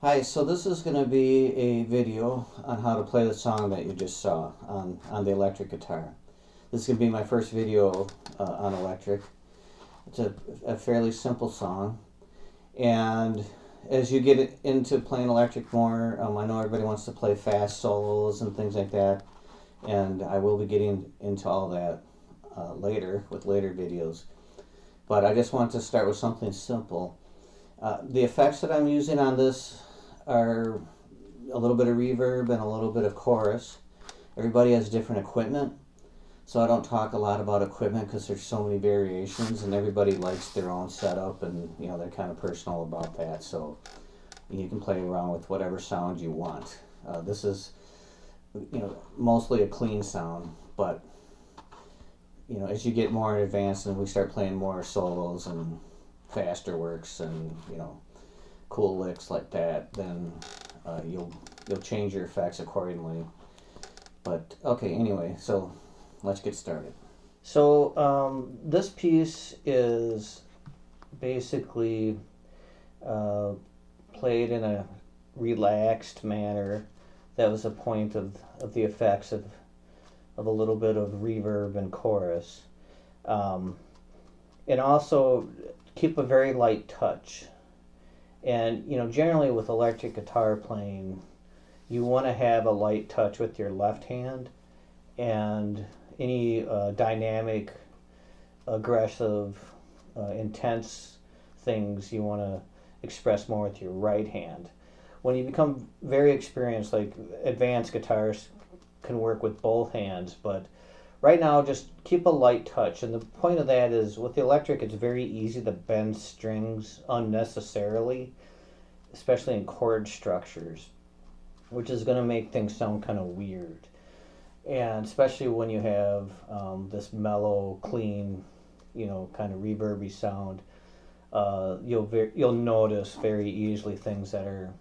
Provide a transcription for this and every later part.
Hi, so this is going to be a video on how to play the song that you just saw on the electric guitar. This is going to be my first video on electric. It's a fairly simple song, and as you get into playing electric more, I know everybody wants to play fast solos and things like that, and I will be getting into all that later with later videos. But I just want to start with something simple. The effects that I'm using on this are a little bit of reverb and a little bit of chorus. Everybody has different equipment, so I don't talk a lot about equipment because there's so many variations and everybody likes their own setup, and they're kind of personal about that, so you can play around with whatever sound you want. This is mostly a clean sound, but as you get more advanced and we start playing more solos and faster works and cool licks like that, then you'll change your effects accordingly. But okay, anyway, so let's get started. So this piece is basically played in a relaxed manner. That was the point of the effects of a little bit of reverb and chorus, and also keep a very light touch. And generally with electric guitar playing, you want to have a light touch with your left hand, and any dynamic, aggressive, intense things you want to express more with your right hand. When you become very experienced, like advanced guitarists can work with both hands, but right now just keep a light touch. And the point of that is, with the electric, it's very easy to bend strings unnecessarily, especially in chord structures, which is going to make things sound kind of weird. And especially when you have this mellow, clean, kind of reverby sound, you'll notice very easily things that are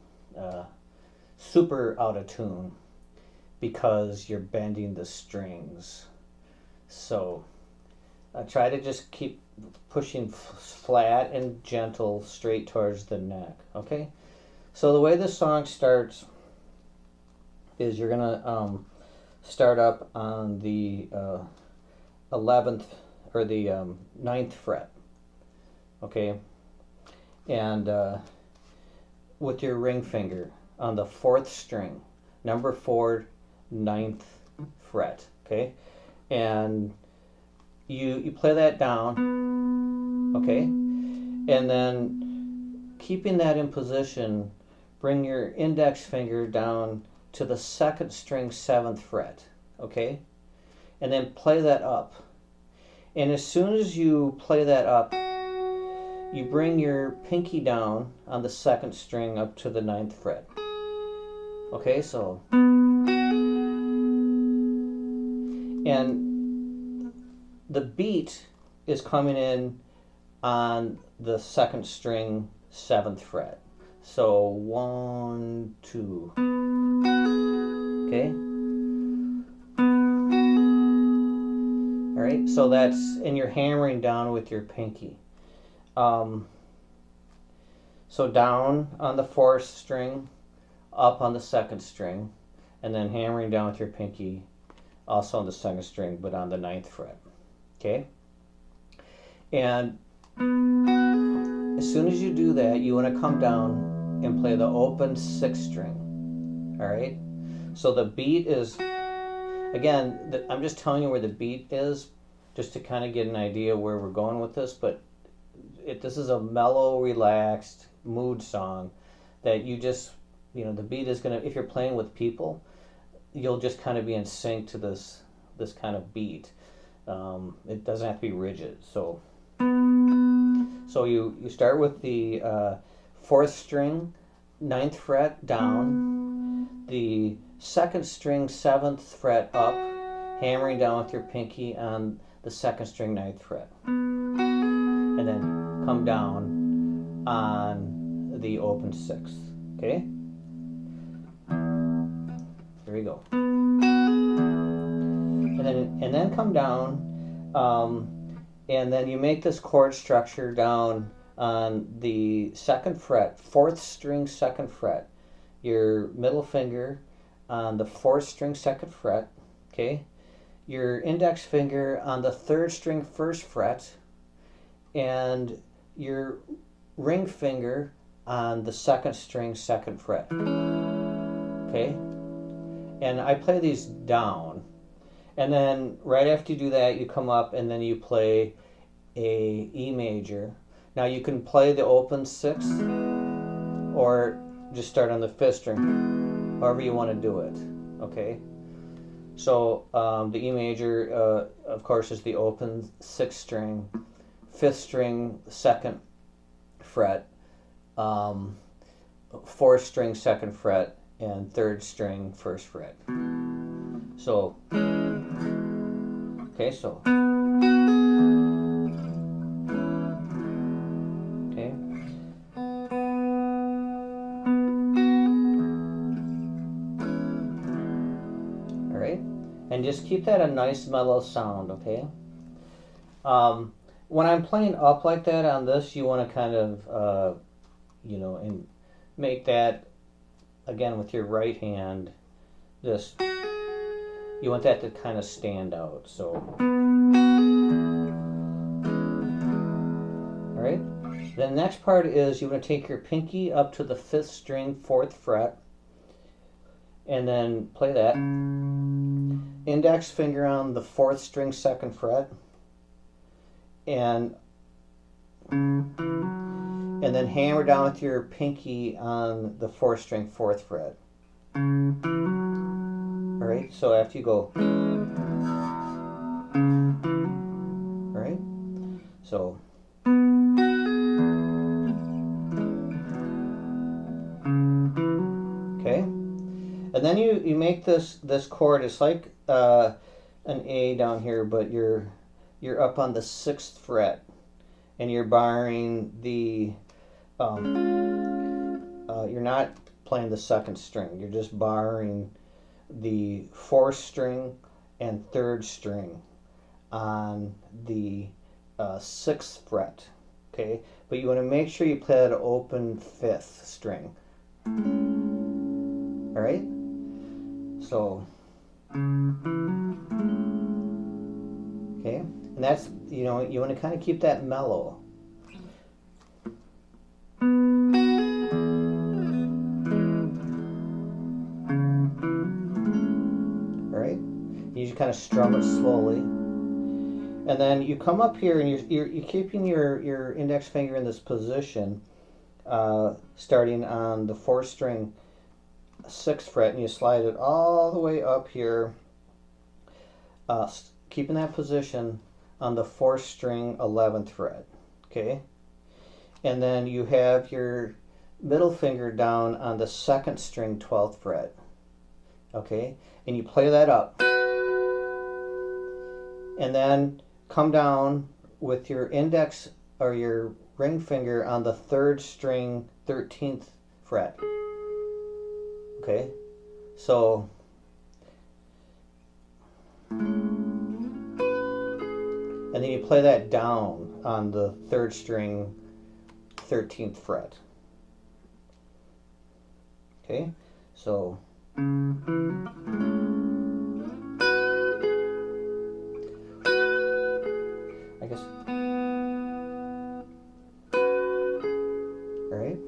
super out of tune because you're bending the strings. So try to just keep pushing flat and gentle straight towards the neck. Okay, so the way this song starts is you're gonna start up on the 11th or the 9th fret. Okay, and with your ring finger on the 4th string, number 4, 9th fret. Okay, and you play that down. Okay, and then keeping that in position, bring your index finger down to the 2nd string, 7th fret. Okay, and then play that up. And as soon as you play that up, you bring your pinky down on the 2nd string up to the 9th fret. Okay, so, and the beat is coming in on the 2nd string, 7th fret. So 1, 2. Okay. All right. So that's, and you're hammering down with your pinky. So down on the 4th string, up on the 2nd string, and then hammering down with your pinky, also on the 2nd string, but on the 9th fret. Okay? And as soon as you do that, you want to come down and play the open 6th string. All right? So the beat is, again, I'm just telling you where the beat is, just to kind of get an idea where we're going with this, but this is a mellow, relaxed mood song that you just, the beat is going to, if you're playing with people, you'll just kind of be in sync to this kind of beat. It doesn't have to be rigid. So you start with the 4th string, 9th fret down, the 2nd string, 7th fret up, hammering down with your pinky on the 2nd string, 9th fret, and then come down on the open 6th. Okay? There we go. And then come down, and then you make this chord structure down on the 2nd fret, 4th string, 2nd fret. your middle finger on the 4th string 2nd fret, okay? Your index finger on the 3rd string 1st fret, and your ring finger on the 2nd string 2nd fret, okay? And I play these down, and then right after you do that, you come up and then you play a E major. Now you can play the open 6th or just start on the 5th string, however you want to do it, okay? So the E major, of course, is the open 6th string, 5th string 2nd fret, 4th string 2nd fret, and 3rd string 1st fret. So, okay, so, okay. All right, and just keep that a nice mellow sound, okay? When I'm playing up like that on this, you want to kind of, you know, and make that, again, with your right hand, just, you want that to kind of stand out, so. All right, the next part is you want to take your pinky up to the 5th string 4th fret, and then play that. Index finger on the 4th string 2nd fret, and then hammer down with your pinky on the 4th string 4th fret. All right, so after you go, all right, so, okay, and then you make this chord. It's like an A down here, but you're up on the 6th fret, and you're barring the you're not playing the 2nd string. You're just barring the 4th string and 3rd string on the 6th fret, okay? But you want to make sure you play that open 5th string. All right? So, okay? And that's, you know, you want to kind of keep that mellow. You just kind of strum it slowly, and then you come up here and you're keeping your index finger in this position, starting on the 4th string 6th fret, and you slide it all the way up here, keeping that position on the 4th string 11th fret, okay? And then you have your middle finger down on the 2nd string 12th fret, okay? And you play that up. And then come down with your index or your ring finger on the 3rd string 13th fret. Okay, so and then you play that down on the 3rd string 13th fret. Okay, so I guess. All right.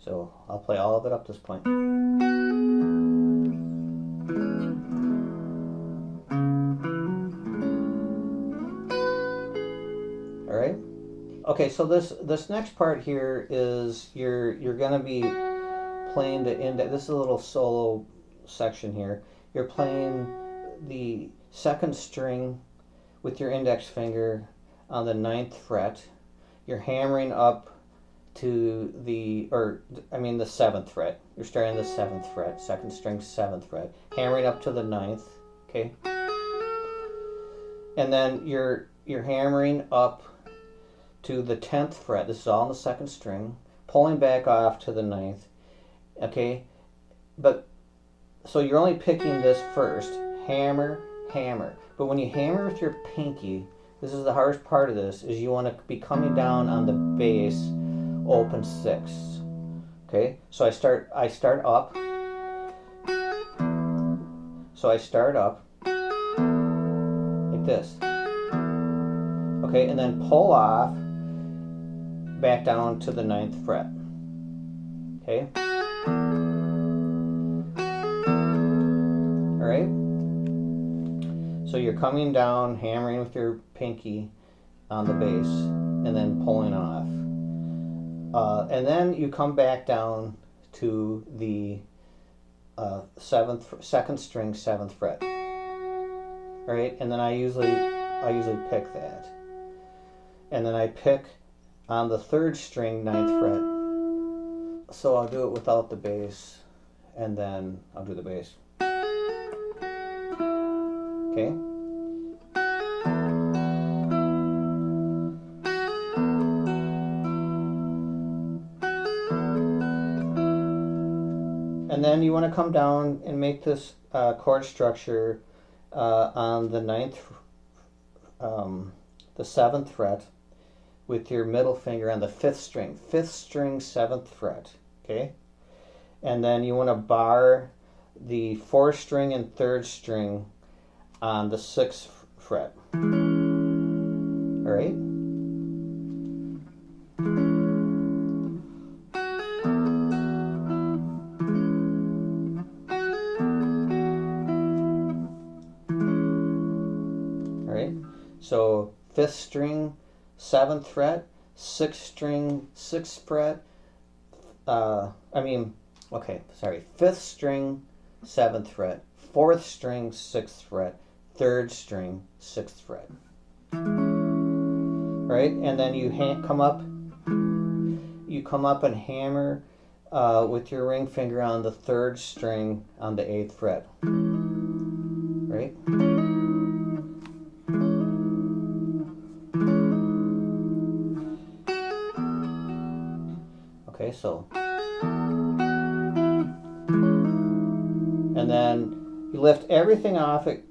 So I'll play all of it up this point. All right. Okay, so this next part here is you're gonna be playing the index. This is a little solo section here. You're playing the 2nd string with your index finger on the 9th fret. You're hammering up to the 7th fret. You're starting the 7th fret, 2nd string 7th fret, hammering up to the 9th, okay? And then you're hammering up to the 10th fret. This is all on the 2nd string, pulling back off to the 9th, okay? But so you're only picking this first. Hammer, hammer. But when you hammer with your pinky, this is the hardest part of this, is you want to be coming down on the bass open 6. Okay, so I start up. So I start up like this. Okay, and then pull off back down to the 9th fret. Okay. All right. So you're coming down, hammering with your pinky on the bass, and then pulling off. And then you come back down to the 2nd string, 7th fret. All right, and then I usually pick that, and then I pick on the 3rd string, 9th fret. So I'll do it without the bass, and then I'll do the bass. Okay. And then you want to come down and make this chord structure on the 9th, the 7th fret, with your middle finger on the 5th string, 7th fret. Okay, and then you want to bar the 4th string and 3rd string on the 6th fret. All right. All right. So 5th string, 7th fret, 6th string, 6th fret. 5th string, 7th fret, 4th string, 6th fret, 3rd string, 6th fret. Right, and then you come up and hammer with your ring finger on the 3rd string on the 8th fret. Right. Okay, so. And then you lift everything off. You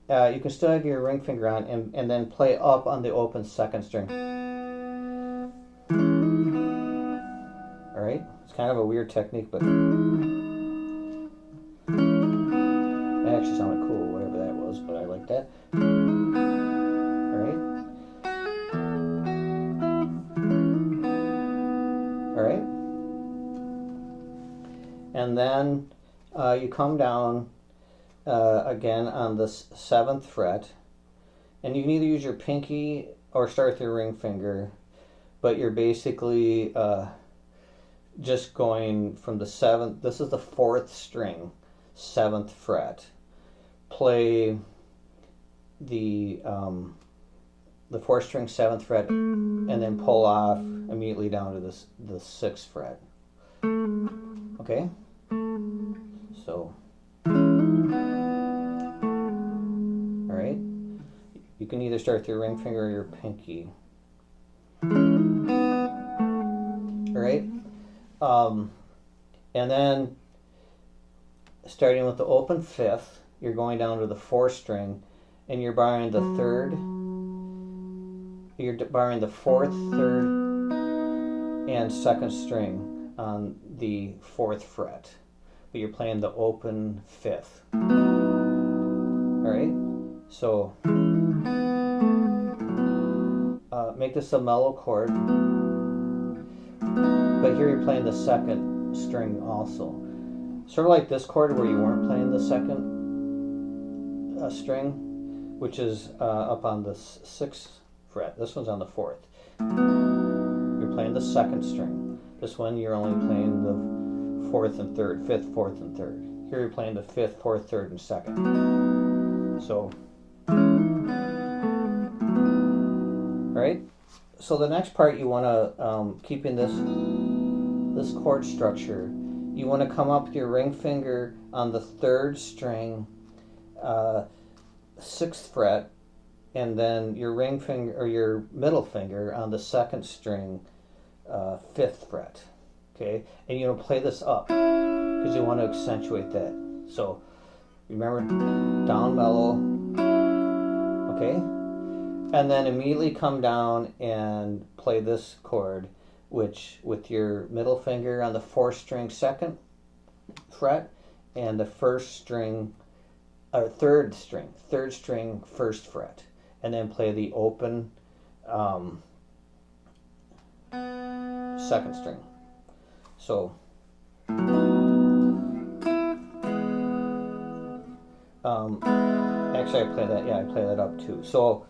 can still have your ring finger on, and then play up on the open 2nd string. All right, it's kind of a weird technique, but it actually sounded cool, whatever that was, but I like that. All right. All right. And then you come down again on the 7th fret, and you can either use your pinky or start with your ring finger, but you're basically just going from the 7th. This is the 4th string, 7th fret. Play the 4th string, 7th fret, and then pull off immediately down to the 6th fret. Okay, so. Alright, you can either start with your ring finger or your pinky. Alright, and then starting with the open 5th, you're going down to the 4th string, and you're barring the 3rd, you're barring the 4th, 3rd, and 2nd string on the 4th fret, but you're playing the open 5th. Alright, so make this a mellow chord, but here you're playing the 2nd string also. Sort of like this chord where you weren't playing the 2nd string, which is up on the 6th fret. This one's on the 4th. You're playing the 2nd string. This one you're only playing the 4th and 3rd, 5th, 4th, and 3rd. Here you're playing the 5th, 4th, 3rd, and 2nd. So, alright. So the next part you want to, keeping this chord structure, you want to come up with your ring finger on the 3rd string, 6th fret, and then your ring finger or your middle finger on the 2nd string, 5th fret. Okay, and you want to play this up because you want to accentuate that. So remember, down mellow. Okay, and then immediately come down and play this chord which with your middle finger on the 4th string 2nd fret and the 1st string or 3rd string 1st fret, and then play the open 2nd string. So actually I play that up too. So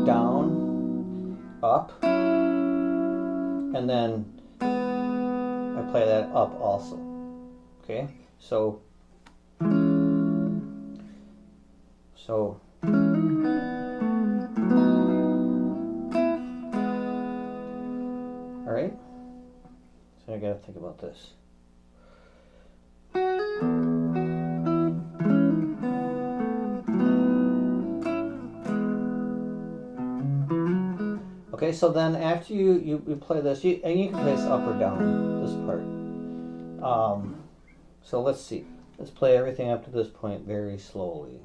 down, up, and then I play that up also. Okay, so all right. So I gotta think about this. Okay, so then after you play this, and you can play this up or down, this part. So let's see. Let's play everything up to this point very slowly.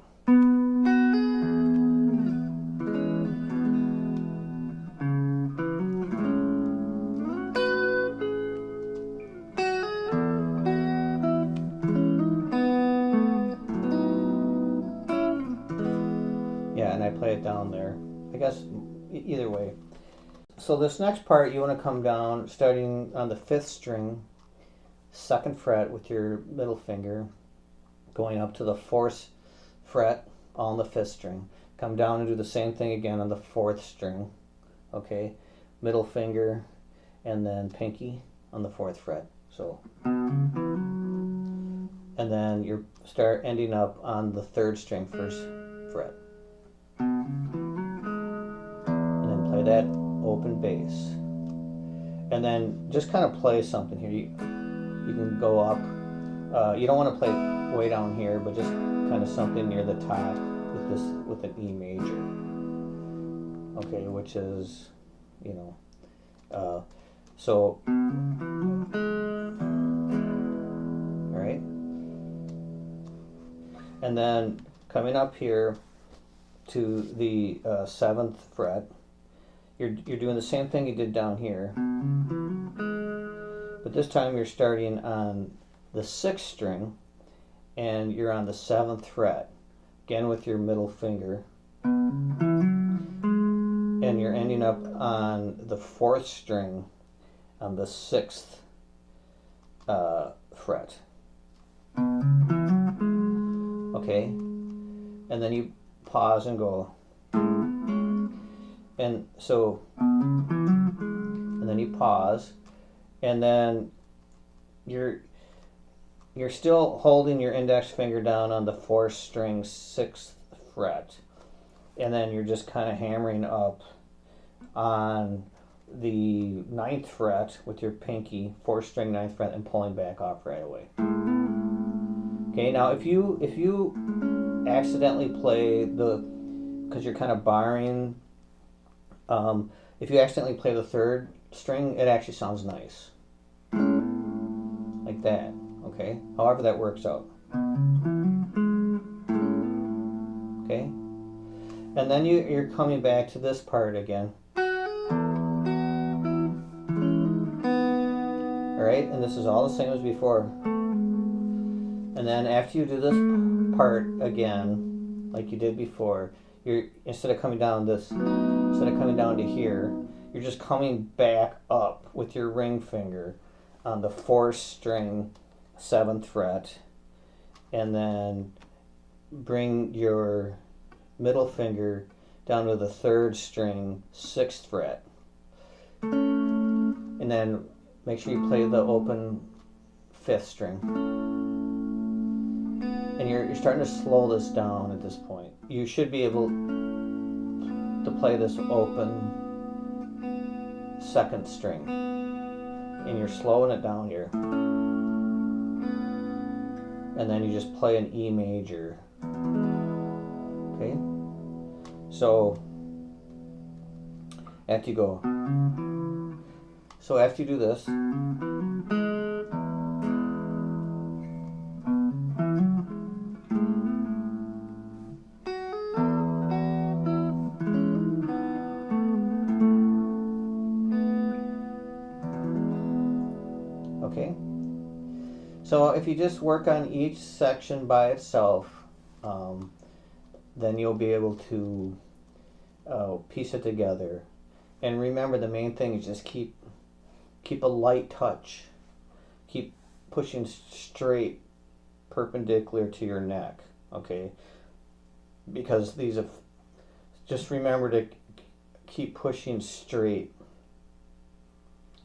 Yeah, and I play it down there. I guess either way. So this next part, you want to come down starting on the 5th string, 2nd fret with your middle finger, going up to the 4th fret on the 5th string. Come down and do the same thing again on the 4th string. Okay, middle finger and then pinky on the 4th fret. So, and then you start ending up on the 3rd string 1st fret, and then play that open bass, and then just kind of play something here. You can go up. You don't want to play way down here, but just kind of something near the top with an E major. Okay, which is, so all right, and then coming up here to the 7th fret. You're doing the same thing you did down here, but this time you're starting on the 6th string and you're on the 7th fret, again with your middle finger, and you're ending up on the 4th string on the 6th fret. Okay, and then you pause and go. And so, and then you pause, and then you're still holding your index finger down on the 4th string 6th fret, and then you're just kind of hammering up on the 9th fret with your pinky, 4th string 9th fret, and pulling back off right away. Okay, now if you accidentally play because you're kind of barring. If you accidentally play the 3rd string, it actually sounds nice. Like that, okay? However that works out. Okay? And then you're coming back to this part again. Alright, and this is all the same as before. And then after you do this part again, like you did before, instead of coming down to here, you're just coming back up with your ring finger on the 4th string 7th fret, and then bring your middle finger down to the 3rd string 6th fret, and then make sure you play the open 5th string. And you're starting to slow this down at this point. You should be able to play this open 2nd string, and you're slowing it down here, and then you just play an E major. Okay, so after you do this, So if you just work on each section by itself, then you'll be able to piece it together. And remember, the main thing is just keep a light touch. Keep pushing straight, perpendicular to your neck, okay? Because these have, just remember to keep pushing straight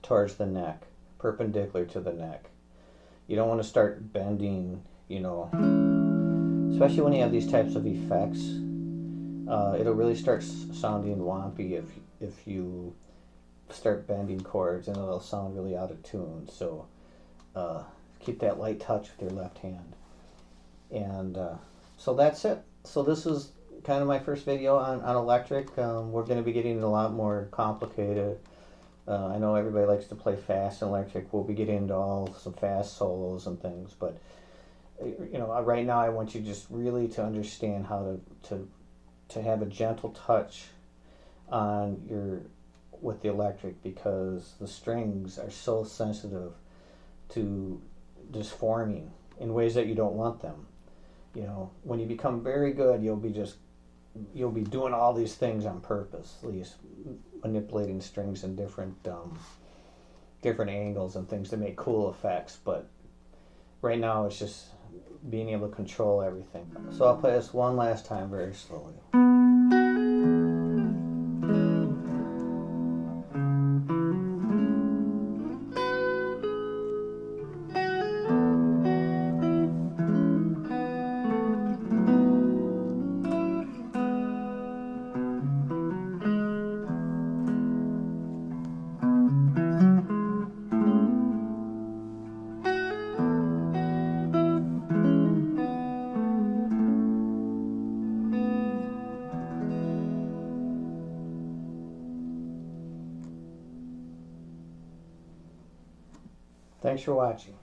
towards the neck, perpendicular to the neck. You don't want to start bending, you know, especially when you have these types of effects. It'll really start sounding wompy if you start bending chords, and it'll sound really out of tune. So keep that light touch with your left hand. And so that's it. So this is kind of my first video on electric. We're going to be getting a lot more complicated. I know everybody likes to play fast in electric. We'll be getting into all some fast solos and things, but you know, right now I want you just really to understand how to have a gentle touch on with the electric, because the strings are so sensitive to disforming in ways that you don't want them. You know, when you become very good, you'll be doing all these things on purpose, these manipulating strings in different angles and things to make cool effects. But right now it's just being able to control everything. So I'll play this one last time very slowly. Thanks for watching.